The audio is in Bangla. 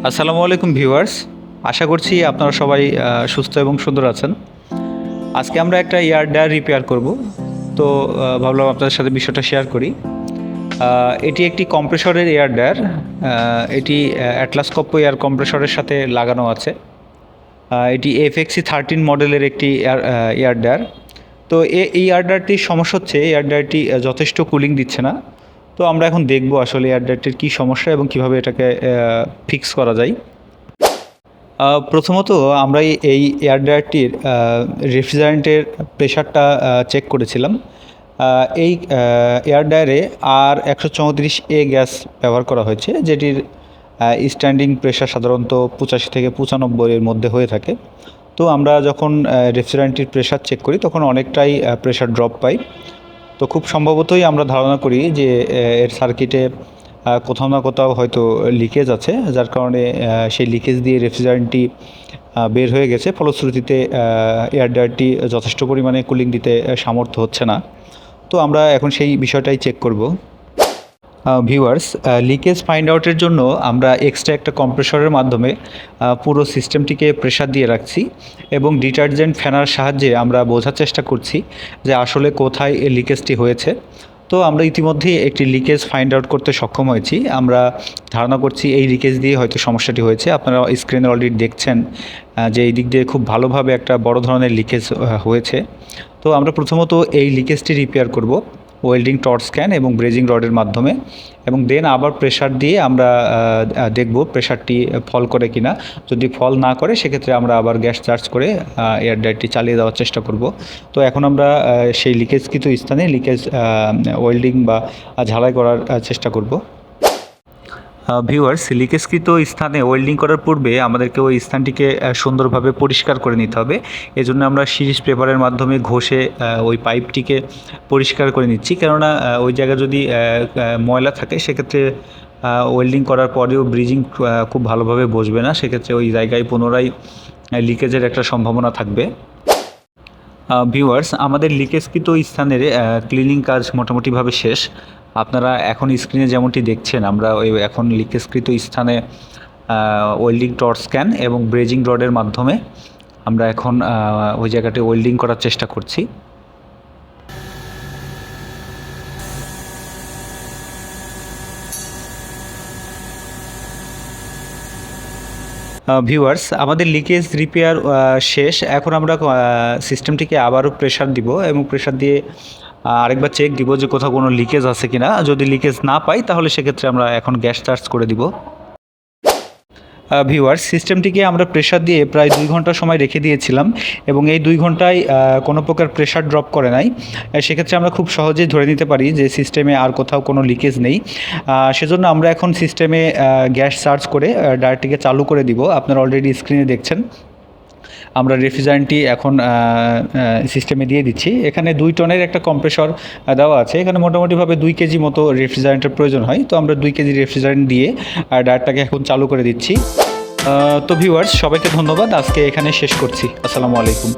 আসসালামু আলাইকুম ভিউয়ার্স, আশা করছি আপনারা সবাই সুস্থ এবং সুন্দর আছেন। আজকে আমরা একটা এয়ার ড্রায়ার রিপেয়ার করব। তো ভাবলাম আপনাদের সাথে বিষয়টা শেয়ার করি। এটি একটি কম্প্রেসরের এয়ার ড্রায়ার। এটি অ্যাটলাস কপ্পো এয়ার কম্প্রেসরের সাথে লাগানো আছে। এটি FXC13 মডেলের একটি এয়ার ড্রায়ার। তো এই এয়ার ড্রায়ারটির সমস্যা হচ্ছে এয়ার ড্রায়ারটি যথেষ্ট কুলিং দিচ্ছে না। তো আমরা এখন দেখব আসলে এয়ার ড্রায়ারটির কী সমস্যা এবং কীভাবে এটাকে ফিক্স করা যায়। প্রথমত আমরা এই এয়ার ড্রায়ারটির রেফ্রিজারেন্টের প্রেশারটা চেক করেছিলাম। এই এয়ার ড্রায়ারে R134A গ্যাস ব্যবহার করা হয়েছে, যেটির স্ট্যান্ডিং প্রেশার সাধারণত 85 থেকে 95 এর মধ্যে হয়ে থাকে। তো আমরা যখন রেফ্রিজারেন্টটির প্রেশার চেক করি তখন অনেকটাই প্রেশার ড্রপ পাই। তো খুব সম্ভবতই আমরা ধারণা করি যে এর সার্কিটে কোথাও না কোথাও হয়তো লিকেজ আছে, যার কারণে সেই লিকেজ দিয়ে রেফ্রিজারেন্টটি বের হয়ে গেছে। ফলশ্রুতিতে এয়ার ড্রায়ারটি যথেষ্ট পরিমাণে কুলিং দিতে সামর্থ্য হচ্ছে না। তো আমরা এখন সেই বিষয়টাই চেক করব। ভিউয়ার্স, লিকেজ ফাইন্ড আউটের জন্য আমরা এক্সট্রা একটা কম্প্রেসরের মাধ্যমে পুরো সিস্টেমটিকে প্রেশার দিয়ে রাখছি এবং ডিটারজেন্ট ফ্যানার সাহায্যে আমরা বোঝার চেষ্টা করছি যে আসলে কোথায় এই লিকেজটি হয়েছে। তো আমরা ইতিমধ্যেই একটি লিকেজ ফাইন্ড আউট করতে সক্ষম হয়েছি। আমরা ধারণা করছি এই লিকেজ দিয়ে হয়তো সমস্যাটি হয়েছে। আপনারা স্ক্রিনে অলরেডি দেখছেন যে এই দিক দিয়ে খুব ভালোভাবে একটা বড় ধরনের লিকেজ হয়েছে। তো আমরা প্রথমত এই লিকেজটি রিপেয়ার করব ওয়েল্ডিং টর্চ স্ক্যান এবং ব্রেজিং রডের মাধ্যমে, এবং দেন আবার প্রেশার দিয়ে আমরা দেখব প্রেশারটি ফল করে কিনা। যদি ফল না করে সেক্ষেত্রে আমরা আবার গ্যাস চার্জ করে এয়ার ড্রায়ারটি চালিয়ে দেওয়ার চেষ্টা করব। তো এখন আমরা সেই লিকেজকৃত স্থানে লিকেজ ওয়েল্ডিং বা ঝালাই করার চেষ্টা করব। ভিউয়ার্স, লিকেজকৃত স্থানে ওয়েল্ডিং করার পূর্বে আমাদেরকে ওই স্থানটিকে সুন্দরভাবে পরিষ্কার করে নিতে হবে। এজন্য আমরা সিরিজ পেপারের মাধ্যমে ঘষে ওই পাইপটিকে পরিষ্কার করে নিচ্ছি, কেননা ওই জায়গায় যদি ময়লা থাকে সেক্ষেত্রে ওয়েল্ডিং করার পরেও ব্রিজিং খুব ভালোভাবে বসবে না। সেক্ষেত্রে ওই জায়গায় পুনরায় লিকেজের একটা সম্ভাবনা থাকবে। ভিউয়ার্স, আমাদের লিকেজকৃত স্থানের ক্লিনিং কাজ মোটামুটিভাবে শেষ। আপনারা এখন স্ক্রিনে যেমনটি দেখছেন, আমরা এখন লিকেজকৃত স্থানে ওয়েল্ডিং টর্চ স্ক্যান এবং ব্রেজিং রডের মাধ্যমে আমরা এখন ওই জায়গাটি ওয়েল্ডিং করার চেষ্টা করছি। ভিউয়ার্স, আমাদের লিকেজ রিপেয়ার শেষ। এখন আমরা সিস্টেমটিকে আবারও প্রেশার দিব এবং প্রেশার দিয়ে আরেকবার চেক দিব যে কোথাও কোনো লিকেজ আছে কিনা। যদি লিকেজ না পাই তাহলে সেক্ষেত্রে আমরা এখন গ্যাস চার্জ করে দিব। ভিউয়ার্স, সিস্টেমটিকে আমরা প্রেশার দিয়ে প্রায় 2 ঘন্টা সময় রেখে দিয়েছিলাম এবং এই 2 ঘন্টায় কোনো প্রকার প্রেশার ড্রপ করে নাই। সেক্ষেত্রে আমরা খুব সহজেই ধরে নিতে পারি যে সিস্টেমে আর কোথাও কোনো লিকেজ নেই। সেজন্য আমরা এখন সিস্টেমে গ্যাস চার্জ করে ড্রায়ারটিকে চালু করে দিব। আপনারা অলরেডি স্ক্রিনে দেখছেন আমরা রেফ্রিজারেন্টটি এখন সিস্টেমে দিয়ে দিচ্ছি। এখানে 2 টনের একটা কম্প্রেসর দেওয়া আছে। এখানে মোটামুটিভাবে 2 কেজি মতো রেফ্রিজারেন্টের প্রয়োজন হয়। তো আমরা 2 কেজি রেফ্রিজারেন্ট দিয়ে ড্রায়ারটাকে এখন চালু করে দিচ্ছি। তো ভিউয়ার্স, সবাইকে ধন্যবাদ। আজকে এখানে শেষ করছি। আসসালামু আলাইকুম।